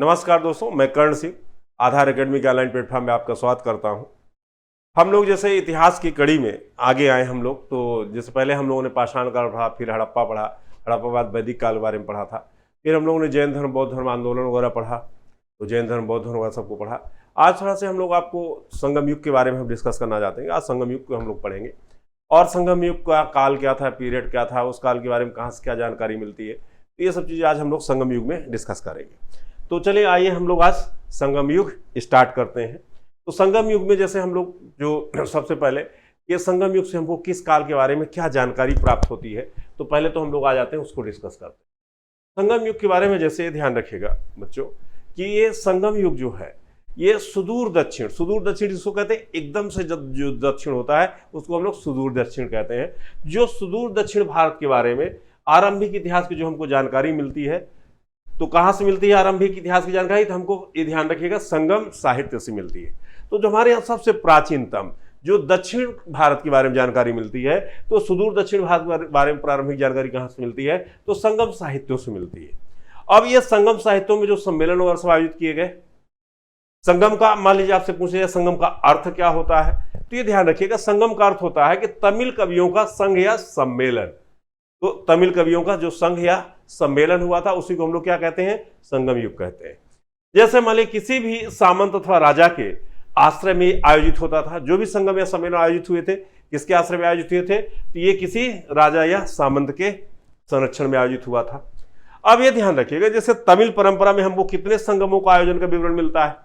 नमस्कार दोस्तों, मैं कर्ण सिंह आधार एकेडमी के ऑनलाइन प्लेटफॉर्म में आपका स्वागत करता हूं। हम लोग जैसे इतिहास की कड़ी में आगे आए हम लोग, तो जैसे पहले हम लोगों ने पाषाण काल पढ़ा, फिर हड़प्पा पढ़ा, हड़प्पा बाद वैदिक काल के बारे में पढ़ा था, फिर हम लोगों ने जैन धर्म बौद्ध धर्म आंदोलन वगैरह पढ़ा, तो जैन धर्म बौद्ध धर्म वगैरह सबको पढ़ा। आज थोड़ा से हम लोग आपको संगम युग के बारे में हम डिस्कस करना चाहते हैं। आज संगम युग को हम लोग पढ़ेंगे और संगम युग का काल क्या था, पीरियड क्या था, उस काल के बारे में कहाँ से क्या जानकारी मिलती है, तो ये सब चीज़ें आज हम लोग संगम युग में डिस्कस करेंगे। तो चलिए आइए हम लोग आज संगम युग स्टार्ट करते हैं। तो संगम युग में जैसे हम लोग जो सबसे पहले ये संगम युग से हमको किस काल के बारे में क्या जानकारी प्राप्त होती है, तो पहले तो हम लोग आ जाते हैं उसको डिस्कस करते हैं। संगम युग के बारे में जैसे ध्यान रखिएगा बच्चों कि ये संगम युग जो है ये सुदूर दक्षिण जिसको कहते हैं एकदम से जो दक्षिण होता है उसको हम लोग सुदूर दक्षिण कहते हैं। जो सुदूर दक्षिण भारत के बारे में आरंभिक इतिहास की जो हमको जानकारी मिलती है, तो कहाँ से मिलती है आरंभिक इतिहास की जानकारी, तो हमको ये ध्यान रखिएगा संगम साहित्य से मिलती है। तो जो हमारे यहाँ सबसे प्राचीनतम जो दक्षिण भारत के बारे में जानकारी मिलती है, तो सुदूर दक्षिण भारत के बारे में प्रारंभिक जानकारी कहाँ से मिलती है, तो संगम साहित्यों से मिलती है। अब ये संगम साहित्यों में जो सम्मेलन वगैरह सब आयोजित किए गए, संगम का मान लीजिए आपसे पूछे जाए संगम का अर्थ क्या होता है, तो ये ध्यान रखिएगा संगम का अर्थ होता है कि तमिल कवियों का संघ या सम्मेलन। तो तमिल कवियों का जो संघ या सम्मेलन हुआ था उसी को हम लोग क्या कहते हैं, संगम युग कहते हैं। जैसे मान लीजिए किसी भी सामंत अथवा राजा के आश्रय में आयोजित होता था, जो भी संगम या सम्मेलन आयोजित हुए थे किसके आश्रय में आयोजित हुए थे, तो ये किसी राजा या सामंत के संरक्षण में आयोजित हुआ था। अब ये ध्यान रखिएगा जैसे तमिल परंपरा में हमको कितने संगमों का आयोजन का विवरण मिलता है,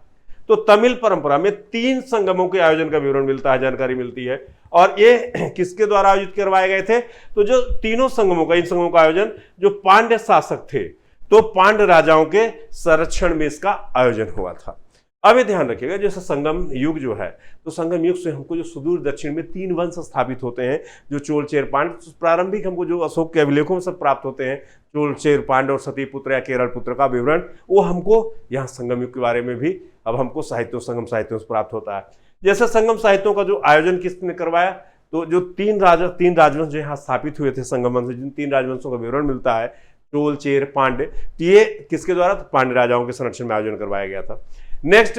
तो तमिल परंपरा में 3 संगमों के आयोजन का विवरण मिलता है, जानकारी मिलती है। और ये किसके द्वारा आयोजित करवाए गए थे, तो जो तीनों संगमों का, इन संगमों का आयोजन जो पांड्य शासक थे, तो पांड्य राजाओं के संरक्षण में इसका आयोजन हुआ था। अब ये ध्यान रखिएगा जैसे संगम युग जो है, तो संगम युग से हमको जो सुदूर दक्षिण में 3 वंश स्थापित होते हैं, जो चोल चेर पांड्य। प्रारंभिक हमको जो अशोक के अभिलेखों में सब प्राप्त होते हैं, चोल चेर पांड्य और सतीपुत्र या केरल पुत्र का विवरण, वो हमको यहाँ संगम युग के बारे में भी अब हमको साहित्यों, संगम साहित्यों से प्राप्त होता है। जैसे संगम साहित्यों का जो आयोजन किसने करवाया, तो जो 3 राजवंश जो यहाँ स्थापित हुए थे संगम वंश, जिन 3 राजवंशों का विवरण मिलता है, चोल चेर पांड्य, तो ये किसके द्वारा, तो पांड्य राजाओं के संरक्षण में आयोजन करवाया गया था। नेक्स्ट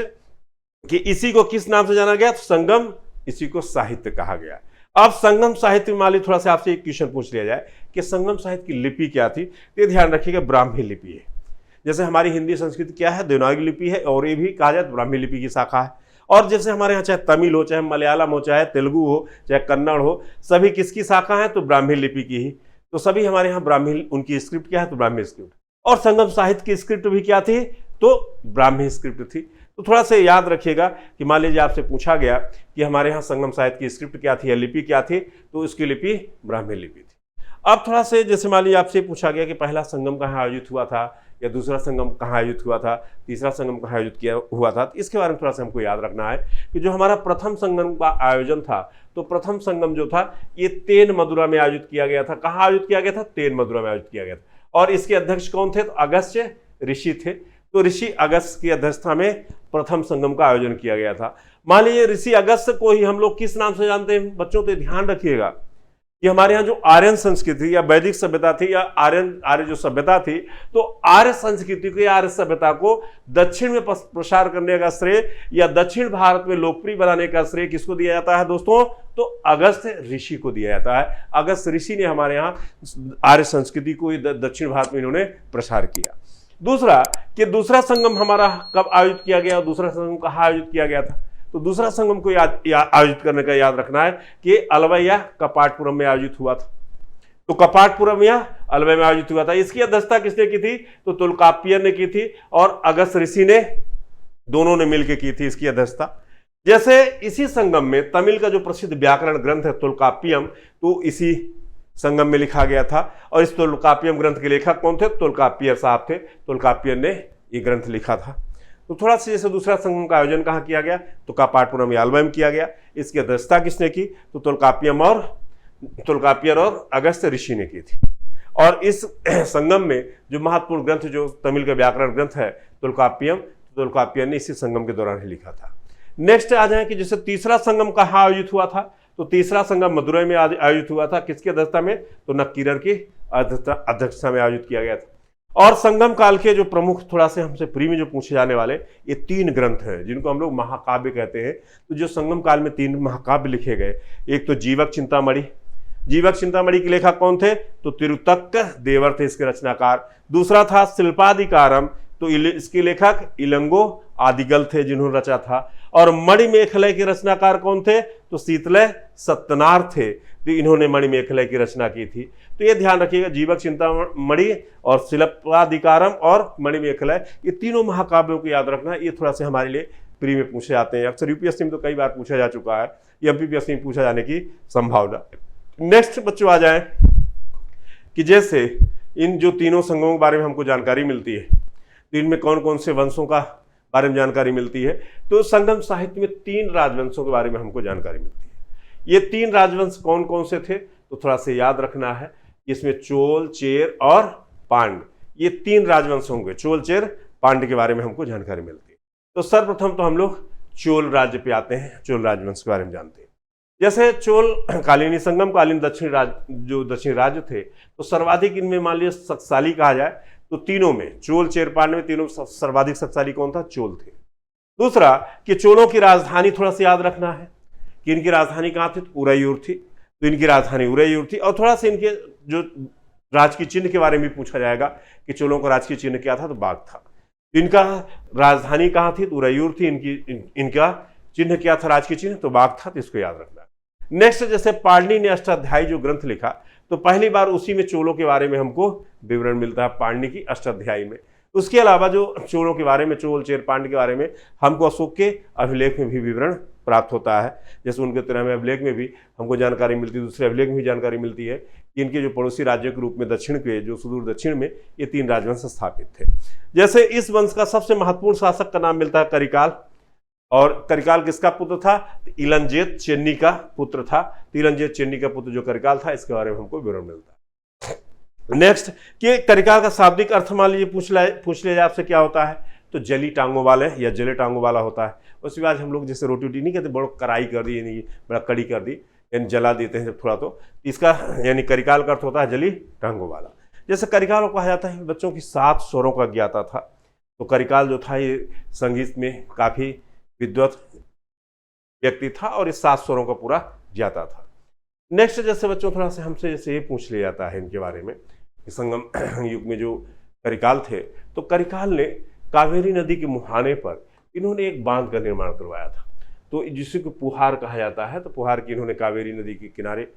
कि इसी को किस नाम से जाना गया, तो संगम, इसी को साहित्य कहा गया। अब संगम साहित्य मान लीजिए थोड़ा सा आपसे एक क्वेश्चन पूछ लिया जाए कि संगम साहित्य की लिपि क्या थी, तो ये ध्यान रखिएगा ब्राह्मी लिपि है। जैसे हमारी हिंदी संस्कृत क्या है, देवनागरी लिपि है, और ये भी कहा जाए तो ब्राह्मी लिपि की शाखा है। और जैसे हमारे यहाँ चाहे तमिल हो, चाहे मलयालम हो, चाहे तेलुगु हो, चाहे कन्नड़ हो, सभी किसकी शाखा है, तो ब्राह्मी लिपि की ही। तो सभी हमारे यहाँ ब्राह्मी, उनकी स्क्रिप्ट क्या है, तो ब्राह्मी स्क्रिप्ट। और संगम साहित्य की स्क्रिप्ट भी क्या थी, तो ब्राह्मी स्क्रिप्ट थी। तो थोड़ा सा याद रखिएगा कि मान लीजिए आपसे पूछा गया कि हमारे यहाँ संगम साहित्य की स्क्रिप्ट क्या थी या लिपि क्या थी, तो इसकी लिपि ब्राह्मी लिपि थी। अब थोड़ा से जैसे मान लीजिए आपसे पूछा गया कि पहला संगम कहाँ आयोजित हुआ था, या दूसरा संगम कहाँ आयोजित हुआ था, तीसरा संगम कहाँ आयोजित किया हुआ था, तो इसके बारे में थोड़ा सा हमको याद रखना है कि जो हमारा प्रथम संगम का आयोजन था, तो प्रथम संगम जो था ये तेन मदुरा में आयोजित किया गया था। कहाँ आयोजित किया गया था, तेन मदुरा में आयोजित किया गया था। और इसके अध्यक्ष कौन थे, तो अगस्त्य ऋषि थे। तो ऋषि अगस्त्य की अध्यक्षता में प्रथम संगम का आयोजन किया गया था। मान लीजिए ऋषि अगस्त्य को ही हम लोग किस नाम से जानते हैं बच्चों, तो ध्यान रखिएगा कि हमारे यहाँ जो आर्यन संस्कृति या वैदिक सभ्यता थी, या आर्य जो सभ्यता थी, तो आर्य संस्कृति को या आर्य सभ्यता को दक्षिण में प्रसार करने का श्रेय या दक्षिण भारत में लोकप्रिय बनाने का श्रेय किसको दिया जाता है दोस्तों, तो अगस्त्य ऋषि को दिया जाता है। अगस्त्य ऋषि ने हमारे यहाँ आर्य संस्कृति को दक्षिण भारत में इन्होंने प्रसार किया। दूसरा कि दूसरा संगम हमारा कब आयोजित किया गया, दूसरा संगम कहाँ आयोजित किया गया था, तो दूसरा संगम को आयोजित करने का याद रखना है कि अलवई या कपाटपुरम में आयोजित हुआ था। तो कपाटपुरम या अलवई में आयोजित हुआ था। इसकी अध्यक्षता किसने की थी, तो तुल्कापियर ने की थी, और अगस्त्य ऋषि ने, दोनों ने मिलकर की थी इसकी अध्यक्षता। जैसे इसी संगम में तमिल का जो प्रसिद्ध व्याकरण ग्रंथ है तुल्कापियम, तो इसी संगम में लिखा गया था। और इस तुल्कापियम ग्रंथ के लेखक कौन थे, तुल्कापियर साहब थे। तुल्कापियर ने ये ग्रंथ लिखा था। तो थोड़ा सा जैसे दूसरा संगम का आयोजन कहाँ किया गया, तो कपाटपुरम या अलवई में किया गया। इसकी अध्यक्षता किसने की, तो तुल्कापियर और अगस्त्य ऋषि ने की थी। और इस संगम में जो महत्वपूर्ण ग्रंथ जो तमिल का व्याकरण ग्रंथ है तुल्कापियर ने इसी संगम के दौरान ही लिखा था। नेक्स्ट आ जाए कि जैसे तीसरा संगम कहाँ आयोजित हुआ था, तो तीसरा संगम मदुरई में आयोजित हुआ था। किसकी अध्यक्षता में, तो नक्कीरर की अध्यक्षता में आयोजित किया गया था। और संगम काल के जो प्रमुख थोड़ा से हमसे प्री में जो पूछे जाने वाले ये 3 ग्रंथ हैं जिनको हम लोग महाकाव्य कहते हैं। तो जो संगम काल में 3 महाकाव्य लिखे गए, एक तो जीवक चिंतामणि। जीवक चिंतामणि के लेखक कौन थे? तो तिरुतक्क देवर थे इसके रचनाकार। दूसरा था शिल्पाधिकारम, तो इसके लेखक इलंगो आदिगल थे जिन्होंने रचा था। और मणिमेखलय के रचनाकार कौन थे? तो शीतलय सत्यनार थे, तो इन्होंने मणिमेखलय की रचना की थी। तो ये ध्यान रखिएगा, जीवक चिंतामणि और शिल्पाधिकारम और मणिमेखलय, ये तीनों महाकाव्यों को याद रखना। ये थोड़ा से हमारे लिए प्री में पूछे जाते हैं, अक्सर यूपीएससी में तो कई बार पूछा जा चुका है, एमपीपीएससी में पूछा जाने की संभावना। नेक्स्ट बच्चों आ जाए कि जैसे इन जो तीनों संगमों के बारे में हमको जानकारी मिलती है, तो इनमें कौन कौन से वंशों का बारे में जानकारी मिलती है। तो संगम साहित्य में 3 राजवंशों के बारे में हमको जानकारी मिलती है। ये 3 राजवंश कौन कौन से थे? तो थोड़ा से याद रखना है, इसमें चोल, चेर और पांड, ये 3 राजवंश होंगे। चोल, चेर, पांड के बारे में हमको जानकारी मिलती है। तो सर्वप्रथम तो हम लोग चोल राज्य पे आते हैं, चोल राजवंश के बारे में जानते हैं। जैसे चोल कालीन संगम कालीन दक्षिण राज्य थे, तो सर्वाधिक इनमें मान लीजिए शक्तिशाली कहा जाए तो तीनों में, चोल, चेर, पांड में तीनों सर्वाधिक शक्तिशाली कौन था? चोल थे। दूसरा कि चोलों की राजधानी थोड़ा सा याद रखना है कि इनकी राजधानी कहाँ थी? उरैयूर थी, तो इनकी राजधानी उरैयूर थी। और थोड़ा सा इनके जो राजकीय चिन्ह के बारे में पूछा जाएगा कि चोलों का राजकीय चिन्ह क्या था? तो बाघ था। इनका राजधानी कहाँ थी? तो उरैयूर थी। इनका चिन्ह क्या था? राजकीय चिन्ह, तो बाघ था, तो इसको याद रखना। नेक्स्ट, जैसे पाणिनि ने अष्टाध्यायी जो ग्रंथ लिखा, तो पहली बार उसी में चोलों के बारे में हमको विवरण मिलता है, पाणिनि की अष्टाध्यायी में। उसके अलावा जो चोलों के बारे में, चोल, चेर, पांड के बारे में हमको अशोक के अभिलेख में भी विवरण प्राप्त होता है। जैसे उनके 13वें अभिलेख में भी हमको जानकारी मिलती है, दूसरे अभिलेख में भी जानकारी मिलती है कि इनके जो पड़ोसी राज्यों के रूप में दक्षिण के, जो सुदूर दक्षिण में ये 3 राजवंश स्थापित थे। जैसे इस वंश का सबसे महत्वपूर्ण शासक का नाम मिलता है करिकाल, और करिकाल किसका पुत्र था? इलंजेत चेन्नी का पुत्र था। इलंजेत चेन्नी का पुत्र जो करिकाल था, इसके बारे में हमको विवरण मिलता है। नेक्स्ट कि करिकाल का शाब्दिक अर्थ मान लीजिए पूछ लिया जाए आपसे क्या होता है? तो जली टांगों वाले या जले टांगों वाला होता है। उसके बाद हम लोग जैसे रोटी वोटी नहीं कहते, बड़ा कड़ाई कर दी, यानी बड़ा कड़ी कर दी, यानी जला देते हैं जब थोड़ा, तो इसका यानी करिकाल का अर्थ होता है जली टांगों वाला। जैसे करिकाल को कहा जाता है बच्चों की 7 स्वरों का ज्ञाता था। तो करिकाल जो था ये संगीत में काफ़ी विद्वत व्यक्ति था और इस 7 स्वरों का पूरा ज्ञाता था। नेक्स्ट, जैसे बच्चों थोड़ा सा हमसे जैसे ये पूछ लिया जाता है इनके बारे में कि संगम युग में जो करिकाल थे, तो करिकाल ने कावेरी नदी के मुहाने पर इन्होंने एक बांध का निर्माण करवाया था, तो जिसे को पुहार कहा जाता है। तो पुहार की इन्होंने कावेरी नदी के किनारे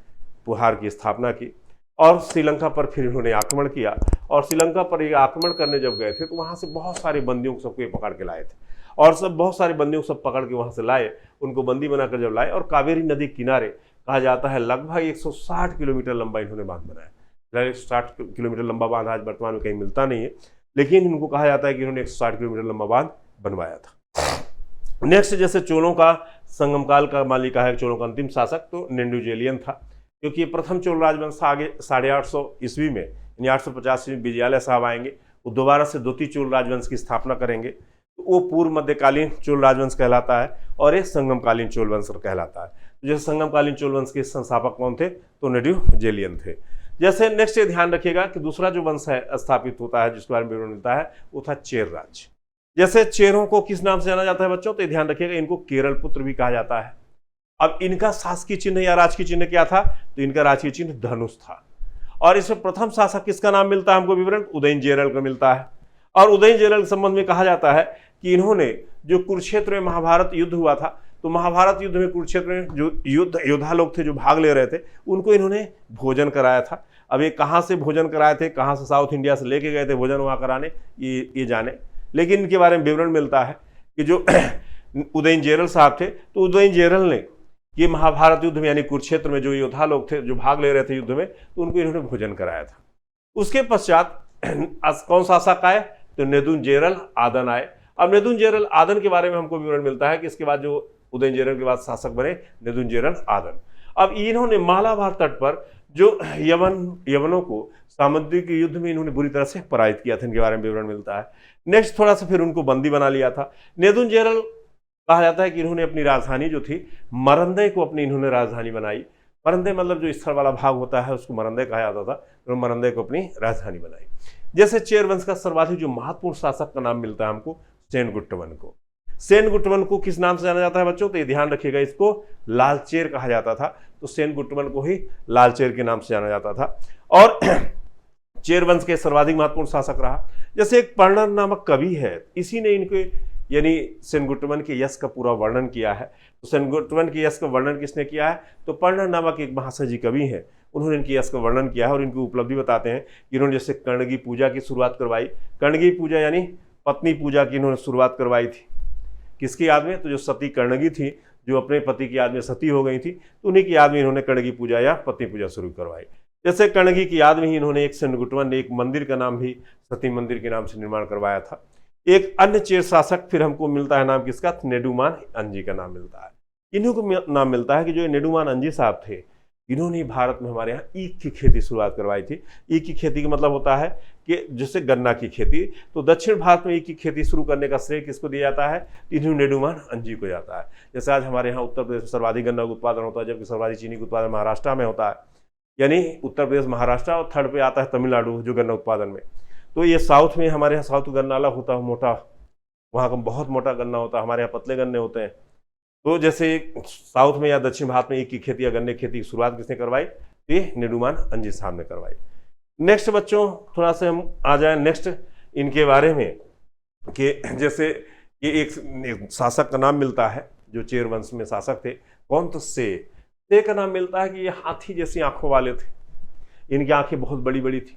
पुहार की स्थापना की और श्रीलंका पर फिर इन्होंने आक्रमण किया। और श्रीलंका पर ये आक्रमण करने जब गए थे, तो वहाँ से बहुत सारे बंदियों को सबको ये पकड़ के लाए थे, और सब बहुत सारे बंदियों को सब पकड़ के वहाँ से लाए, उनको बंदी बनाकर जब लाए, और कावेरी नदी किनारे कहा जाता है लगभग 160 किलोमीटर लंबा इन्होंने बांध बनाया। 160 किलोमीटर लंबा बांध आज वर्तमान में कहीं मिलता नहीं है, लेकिन इनको कहा जाता है कि इन्होंने 160 किलोमीटर लंबा बांध बनवाया था। नेक्स्ट, जैसे चोलों का संगम काल का मालिक है, चोलों का अंतिम शासक तो नेडुंजेलियन था, क्योंकि प्रथम चोल राजवंश आगे 850 ईस्वी में, यानी 850 में विजयालय साहब आएंगे, वो दोबारा से द्वितीय चोल राजवंश की स्थापना करेंगे। तो वो पूर्व मध्यकालीन चोल राजवंश कहलाता है और ये संगमकालीन चोल वंश कहलाता है। तो जैसे संगमकालीन चोल वंश के संस्थापक कौन थे? तो नेडुंजेलियन थे। जैसे नेक्स्ट ये ध्यान रखिएगा कि दूसरा जो वंश है स्थापित होता है जिसके बारे में विवरण मिलता है, वो था चेर राज्य। जैसे चेरों को किस नाम से जाना जाता है बच्चों? तो ध्यान रखिएगा, इनको केरल पुत्र भी कहा जाता है। अब इनका शासकीय चिन्ह या राजकीय चिन्ह क्या था? तो इनका राजकीय चिन्ह धनुष था। और इसमें प्रथम शासक किसका नाम मिलता है हमको विवरण? उदयनजेरल का मिलता है। और उदयनजेरल के संबंध में कहा जाता है कि इन्होंने जो कुरुक्षेत्र में महाभारत युद्ध हुआ था, तो महाभारत युद्ध में कुरुक्षेत्र में जो योद्धा लोग थे जो भाग ले रहे थे, उनको इन्होंने भोजन कराया था। अब ये कहाँ से भोजन कराए थे, कहाँ से साउथ इंडिया से लेके गए थे भोजन वहाँ कराने, ये जाने, लेकिन इनके बारे में विवरण मिलता है कि जो उदयनजेरल साहब थे, तो उदयनजेरल ने ये महाभारत युद्ध में यानी कुरुक्षेत्र में जो योद्धा लोग थे जो भाग ले रहे थे युद्ध में, तो उनको इन्होंने भोजन कराया था। उसके पश्चात कौन शासक आए? तो नेदुंजेरल आदन आए। अब नेदुंजेरल आदन के बारे में हमको विवरण मिलता है कि इसके बाद जो उदयनजेरल के बाद शासक बने नेदुंजेरल आदन। अब इन्होंने मालाबार तट पर जो यवनों को सामुद्रिक युद्ध में इन्होंने बुरी तरह से पराजित किया था, इनके बारे में विवरण मिलता है। नेक्स्ट, थोड़ा सा फिर उनको बंदी बना लिया था। नेदुंजेरल कहा जाता है कि इन्होंने अपनी राजधानी जो थी मरंदे को अपनी इन्होंने राजधानी बनाई। मरंदे मतलब जो स्थल वाला भाग होता है उसको मरंदे कहा जाता था, तो मरंदे को अपनी राजधानी बनाई। जैसे चेर वंश का सर्वाधिक जो महत्वपूर्ण शासक का नाम मिलता है हमको सेनगुप्त वन को। सेनगुप्त वन को किस नाम से जाना जाता है बच्चों? तो ये ध्यान रखिएगा, इसको लालचेर कहा जाता था। तो सेनगुप्त वन को ही लालचेर के नाम से जाना जाता था। और चेर वंश के सर्वाधिक महत्वपूर्ण शासक रहा। जैसे एक पर्णर नामक कवि है, इसी ने इनके यानी सेनगुप्त वन के यश का पूरा वर्णन किया है। तो सेनगुप्त वन के यश का वर्णन किसने किया है? तो पर्णर नामक एक महाशय जी कवि हैं, उन्होंने इनके यश का वर्णन किया है और इनकी उपलब्धि बताते हैं कि इन्होंने जैसे कर्णगी पूजा की शुरुआत करवाई। कर्णगी पूजा यानी पत्नी पूजा की इन्होंने शुरुआत करवाई थी। किसकी याद में? तो जो सती कर्णगी थी, जो अपने पति की याद में सती हो गई थी, तो उन्हीं की याद में इन्होंने कर्णगी पूजा या पत्नी पूजा शुरू करवाई। जैसे कर्णगी की याद में ही इन्होंने एक सेनगुप्त वन, एक मंदिर का नाम भी सती मंदिर के नाम से निर्माण करवाया था। एक अन्य चेर शासक फिर हमको मिलता है, नाम किसका? नेडुमान अंजी का नाम मिलता है। इन्हीं को नाम मिलता है कि जो नेडुमान अंजी साहब थे, इन्होंने भारत में हमारे यहाँ ईख की खेती शुरुआत करवाई थी। ईख की खेती का मतलब होता है कि जैसे गन्ना की खेती, तो दक्षिण भारत में ईख की खेती शुरू करने का श्रेय किसको दिया जाता है? इन्हीं नेडुमान अंजी को जाता है। जैसे आज हमारे यहाँ उत्तर प्रदेश में सर्वाधिक गन्ना का उत्पादन होता है, जबकि सर्वाधिक चीनी का उत्पादन महाराष्ट्र में होता है। यानी उत्तर प्रदेश, महाराष्ट्र और थर्ड पे आता है तमिलनाडु जो गन्ना उत्पादन में। तो ये साउथ में, हमारे यहाँ साउथ गन्ना अलग होता है, मोटा, वहाँ का बहुत मोटा गन्ना होता है, हमारे यहाँ पतले गन्ने होते हैं। तो जैसे साउथ में या दक्षिण भारत में ईख की खेती या गन्ने की खेती की शुरुआत किसने करवाई? ये नेडुमान अंजी साहब ने करवाई। नेक्स्ट बच्चों थोड़ा सा हम आ जाए नेक्स्ट इनके बारे में कि जैसे ये एक शासक का नाम मिलता है जो चेर वंश में शासक थे। कौन? तो से का नाम मिलता है कि ये हाथी जैसी आंखों वाले थे। इनकी आंखें बहुत बड़ी बड़ी थी,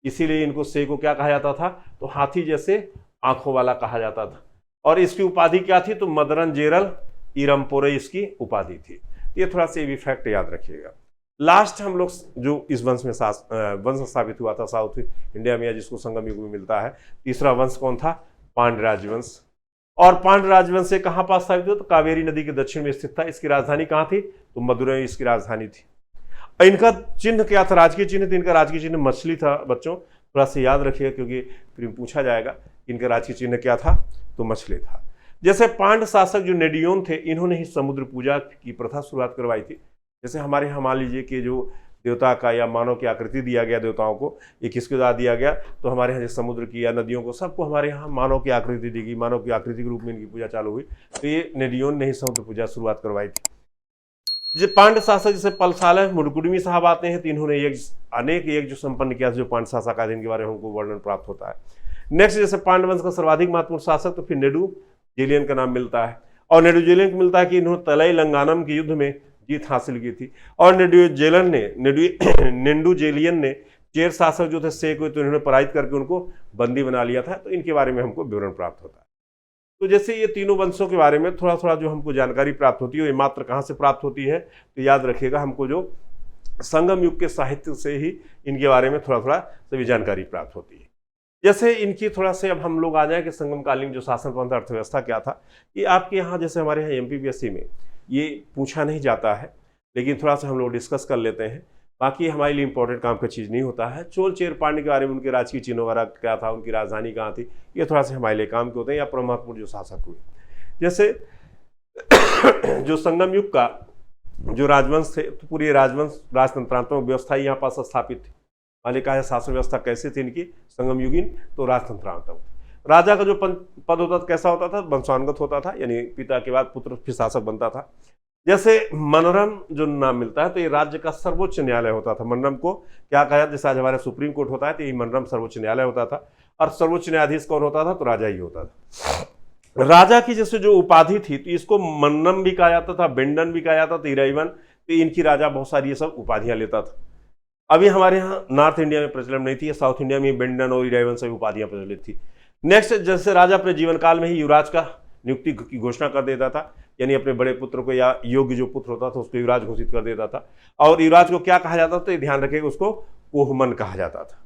इसीलिए इनको से को क्या कहा जाता था? तो हाथी जैसे आंखों वाला कहा जाता था। और इसकी उपाधि क्या थी? तो मदरन जेरल इरमपोरे इसकी उपाधि थी। ये थोड़ा सा भी फैक्ट याद रखिएगा। लास्ट हम लोग जो इस वंश में वंश स्थापित हुआ था साउथ इंडिया में, या जिसको संगम युग में मिलता है, तीसरा वंश कौन था? पांड्य राजवंश। और पांड्य राजवंश से कहाँ पास स्थापित हुआ? तो कावेरी नदी के दक्षिण में स्थित था। इसकी राजधानी कहाँ थी? तो मदुरै इसकी राजधानी थी। इनका चिन्ह क्या था? राजकीय चिन्ह। तो इनका राजकीय चिन्ह मछली था बच्चों, थोड़ा सा याद रखिएगा क्योंकि फिर पूछा जाएगा इनका राजकीय चिन्ह क्या था? तो मछली था। जैसे पांड्य शासक जो नेडियोन थे, इन्होंने ही समुद्र पूजा की प्रथा शुरुआत करवाई थी। जैसे हमारे यहाँ मान लीजिए कि जो देवता का या मानव की आकृति दिया गया देवताओं को, ये किसके द्वारा दिया गया? तो हमारे यहाँ समुद्र की या नदियों को, सबको हमारे यहाँ मानव की आकृति दी गई। मानव की आकृति के रूप में इनकी पूजा चालू हुई। तो ये नेडियोन ने ही समुद्र पूजा शुरुआत करवाई थी। जो पांड्य शासक जैसे पलसाल मुड़कुडमी साहब आते हैं, तो इन्होंने अनेक यज्ञ जो संपन्न किया जो पांड्य शासक आदि, इनके बारे में हमको वर्णन प्राप्त होता है। नेक्स्ट जैसे पांड्य वंश का सर्वाधिक महत्वपूर्ण शासक, तो फिर नेडुजेलियन का नाम मिलता है। और नेडुजेलियन को मिलता है कि इन्होंने तलाई लंगानम के युद्ध में जीत हासिल की थी। और नेडुजेलियन ने चेर शासक जो थे से को, तो इन्होंने पराजित करके उनको बंदी बना लिया था। तो इनके बारे में हमको विवरण प्राप्त होता है। तो जैसे ये तीनों वंशों के बारे में थोड़ा थोड़ा जो हमको जानकारी प्राप्त होती है, ये मात्र कहाँ से प्राप्त होती है? तो याद रखिएगा, हमको जो संगम युग के साहित्य से ही इनके बारे में थोड़ा थोड़ा सभी जानकारी प्राप्त होती है। जैसे इनकी थोड़ा से अब हम लोग आ जाए कि संगमकालीन जो शासन प्रबंध अर्थव्यवस्था क्या था। कि आपके यहाँ जैसे हमारे यहाँ MPPSC में ये पूछा नहीं जाता है, लेकिन थोड़ा सा हम लोग डिस्कस कर लेते हैं। बाकी हमारे लिए इंपॉर्टेंट काम का चीज़ नहीं होता है। चोल चेर पांड्य के बारे में, उनके राजकीय चिन्ह वगैरह क्या था, उनकी राजधानी कहाँ थी, ये थोड़ा सा हमारे लिए काम के होते हैं। या महत्वपूर्ण जो शासक हुए, जैसे जो संगम युग का जो राजवंश थे, तो पूरी राजवंश राजतंत्रात्मक व्यवस्था यहाँ पास स्थापित थी। मैंने कहा है शासन व्यवस्था कैसे थी इनकी संगम युगीन? तो राजतंत्रात्मक। राजा का जो पद होता था कैसा होता था? वंशानुगत होता था, यानी पिता के बाद पुत्र फिर शासक बनता था। जैसे मनरम जो नाम मिलता है, तो ये राज्य का सर्वोच्च न्यायालय होता था। मनरम को क्या कहा जाता है? जैसे आज हमारे सुप्रीम कोर्ट होता है, तो ये मनरम सर्वोच्च न्यायालय होता था। और सर्वोच्च न्यायाधीश कौन होता था? तो राजा ही होता था। राजा की जैसे जो उपाधि थी, तो इसको मनरम भी कहा जाता था, बेंडन भी कहा जाता था, इराइवन। तो इनकी राजा बहुत सारी ये सब उपाधियां लेता था। अभी हमारे यहाँ नॉर्थ इंडिया में प्रचलन नहीं थी, साउथ इंडिया में बेंडन और इराइवन सभी उपाधियां प्रचलित थी। नेक्स्ट, जैसे राजा अपने जीवन काल में ही युवराज का नियुक्ति की घोषणा कर देता था, यानी अपने बड़े पुत्र को या योग्य जो पुत्र होता था उसको युवराज घोषित कर देता था। और युवराज को क्या कहा जाता था? तो ध्यान रखिएगा, उसको पोहमन कहा जाता था।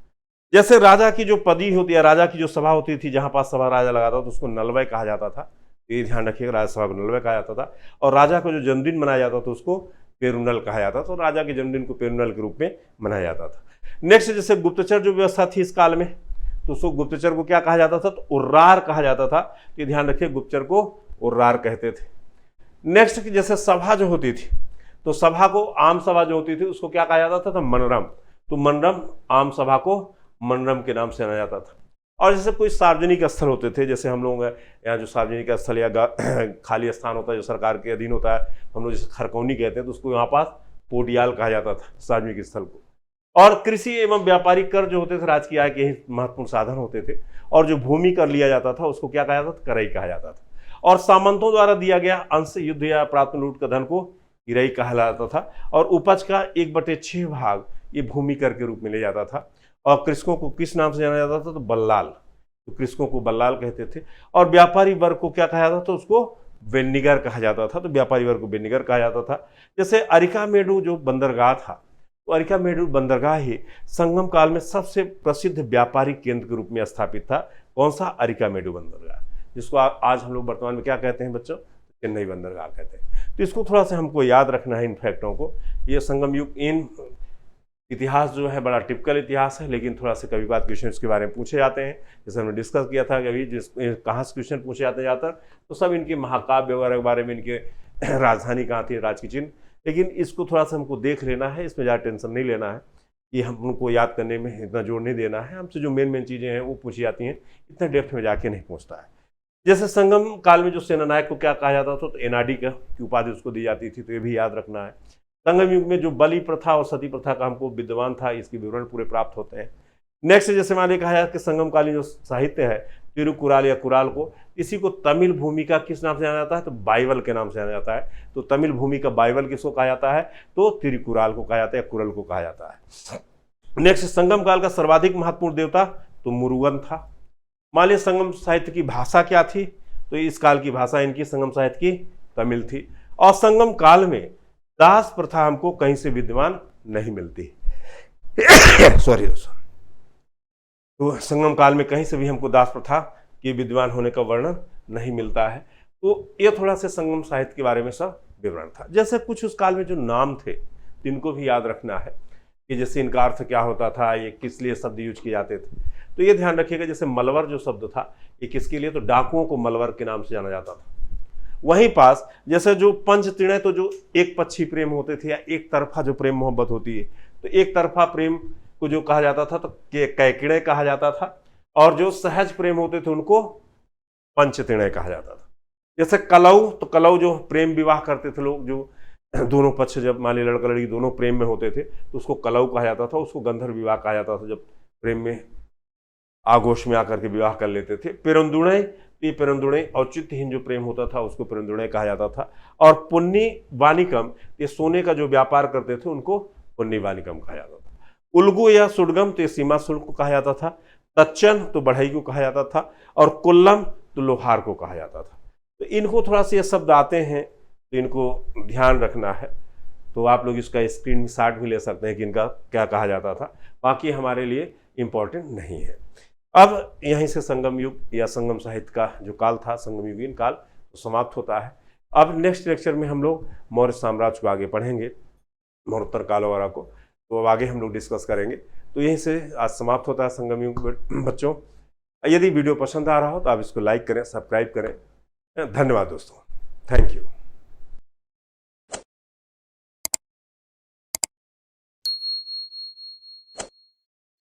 जैसे राजा की जो पदी होती है, राजा की जो सभा होती थी, जहां पास सभा राजा लगाता था, तो उसको नलवय कहा जाता था। ये ध्यान रखिएगा, राजसभा को नलवय कहा जाता था। और राजा को जो जन्मदिन मनाया जाता था उसको पेरुनल कहा जाता था। तो राजा के जन्मदिन को पेरुनल के रूप में मनाया जाता था। नेक्स्ट, जैसे गुप्तचर जो व्यवस्था थी इस काल में, तो उसको गुप्तचर को क्या कहा जाता था? तो उर्रार कहा जाता था। तो ध्यान रखिए, गुप्तचर को उर्रार कहते थे। नेक्स्ट, जैसे सभा जो होती थी, तो सभा को, आम सभा जो होती थी उसको क्या कहा जाता था? तो मनरम। तो मनरम आम सभा को मनरम के नाम से जाना जाता था। और जैसे कोई सार्वजनिक स्थल होते थे, जैसे हम लोग यहाँ जो सार्वजनिक स्थल या खाली स्थान होता है जो सरकार के अधीन होता है, हम लोग जैसे खरकौनी कहते हैं, तो उसको यहाँ पास पोटियाल कहा जाता था सार्वजनिक स्थल को। और कृषि एवं व्यापारिक कर जो होते थे राज्य की आय के ही महत्वपूर्ण साधन होते थे। और जो भूमि कर लिया जाता था उसको क्या कहा जाता था, करई कहा जाता था। और सामंतों द्वारा दिया गया अंश युद्ध या प्राप्त लूट का धन को किरई कहा जाता था। और उपज का 1/6 भाग ये भूमि कर के रूप में ले जाता था। और कृषकों को किस नाम से जाना जाता था, तो बल्लाल, तो कृषकों को बल्लाल कहते थे। और व्यापारी वर्ग को क्या कहा जाता था, उसको वेन्निगर कहा जाता था, तो व्यापारी वर्ग को वेन्निगर कहा जाता था। जैसे अरिकामेडु जो बंदरगाह था, तो अरिकामेडु बंदरगाह ही संगम काल में सबसे प्रसिद्ध व्यापारिक केंद्र के रूप में स्थापित था। कौन सा, अरिकामेडु बंदरगाह, जिसको आज हम लोग वर्तमान में क्या कहते हैं बच्चों, चेन्नई बंदरगाह कहते हैं। तो इसको थोड़ा सा हमको याद रखना है इन फैक्टों को। ये संगम युग इन इतिहास जो है बड़ा टिपिकल इतिहास है, लेकिन थोड़ा से कभी बात क्वेश्चन इसके बारे में पूछे जाते हैं। जैसे हमने डिस्कस किया था कि अभी कहाँ से क्वेश्चन पूछे जाते ज़्यादातर, तो सब इनके महाकाव्य वगैरह के बारे में, इनके राजधानी कहाँ थी, राज की चिन्ह। लेकिन इसको थोड़ा सा हमको देख लेना है, इसमें ज़्यादा टेंशन नहीं लेना है, ये हम उनको याद करने में इतना जोर नहीं देना है। हमसे जो मेन चीज़ें हैं वो पूछी जाती हैं, इतना डेप्थ में जाके नहीं पहुँचता है। जैसे संगम काल में जो सेनानायक को क्या कहा जाता था, तो एनआरडी की उपाधि उसको दी जाती थी, तो ये भी याद रखना है। संगम युग में जो बलि प्रथा और सती प्रथा का हमको विद्यमान था, इसके विवरण पूरे प्राप्त होते हैं। नेक्स्ट जैसे मान लिया कहा जाता है कि संगमकालीन जो साहित्य है तिरुकुराल या कुराल को, इसी को तमिल भूमि का किस नाम से जाना जाता है, तो बाइबल के नाम से जाना जाता है। तो तमिल भूमि का बाइबल किसको कहा जाता है, तो तिरुकुराल को कहा जाता है या कुरल को कहा जाता है। नेक्स्ट संगम काल का सर्वाधिक महत्वपूर्ण देवता तो मुरुगन था। मान लिया संगम साहित्य की भाषा क्या थी, तो इस काल की भाषा इनकी संगम साहित्य की तमिल थी। और संगम काल में दास प्रथा हमको कहीं से विद्यमान नहीं मिलती सॉरी दोस्तों। तो संगम काल में कहीं से भी हमको दास प्रथा के विद्यमान होने का वर्णन नहीं मिलता है। तो ये थोड़ा सा संगम साहित्य के बारे में सब विवरण था। जैसे कुछ उस काल में जो नाम थे इनको भी याद रखना है कि जैसे इनका अर्थ क्या होता था, ये किस लिए शब्द यूज किए जाते थे, तो ये ध्यान रखिएगा। जैसे मलवर जो शब्द था ये किसके लिए, तो डाकुओं को मलवर के नाम से जाना जाता था। वहीं पास जैसे जो पंचतीर्ण, तो जो एक पक्षी प्रेम होते थे या एक तरफा जो प्रेम मोहब्बत होती है, तो एक तरफा प्रेम को जो कहा जाता था तो कैकिणे कहा जाता था। और जो सहज प्रेम होते थे उनको पंचतीर्ण कहा जाता था। जैसे कलऊ, तो कलऊ जो प्रेम विवाह करते थे लोग, जो दोनों पक्ष जब मान ली लड़का लड़की दोनों प्रेम में होते थे तो उसको कलऊ कहा जाता था। उसको गंधर्व विवाह कहा जाता था, जब प्रेम में आगोश में आकर के विवाह कर लेते थे। पेरंदुणे, ये पेरंदुणे औचित्यहीन जो प्रेम होता था उसको पेरंदुणे कहा जाता था। और पुण्य वानिकम, ये सोने का जो व्यापार करते थे उनको पुण्य वानिकम कहा जाता था। उल्गु या सुडगम, तो सीमा शुल्क को कहा जाता था। तच्चन, तो बढ़ई को कहा जाता था। और कुल्लम, तो लोहार को कहा जाता था। तो इनको थोड़ा सा ये शब्द आते हैं तो इनको ध्यान रखना है। तो आप लोग इसका स्क्रीन शॉट भी ले सकते हैं कि इनका क्या कहा जाता था, बाकी हमारे लिए इम्पोर्टेंट नहीं है। अब यहीं से संगम युग या संगम साहित्य का जो काल था, संगम युगीन काल, तो समाप्त होता है। अब नेक्स्ट लेक्चर में हम लोग मौर्य साम्राज्य को आगे पढ़ेंगे, मौर्योत्तर काल वगैरह को, तो अब आगे हम लोग डिस्कस करेंगे। तो यहीं से आज समाप्त होता है संगम युग बच्चों। यदि वीडियो पसंद आ रहा हो तो आप इसको लाइक करें, सब्सक्राइब करें। धन्यवाद दोस्तों, थैंक यू।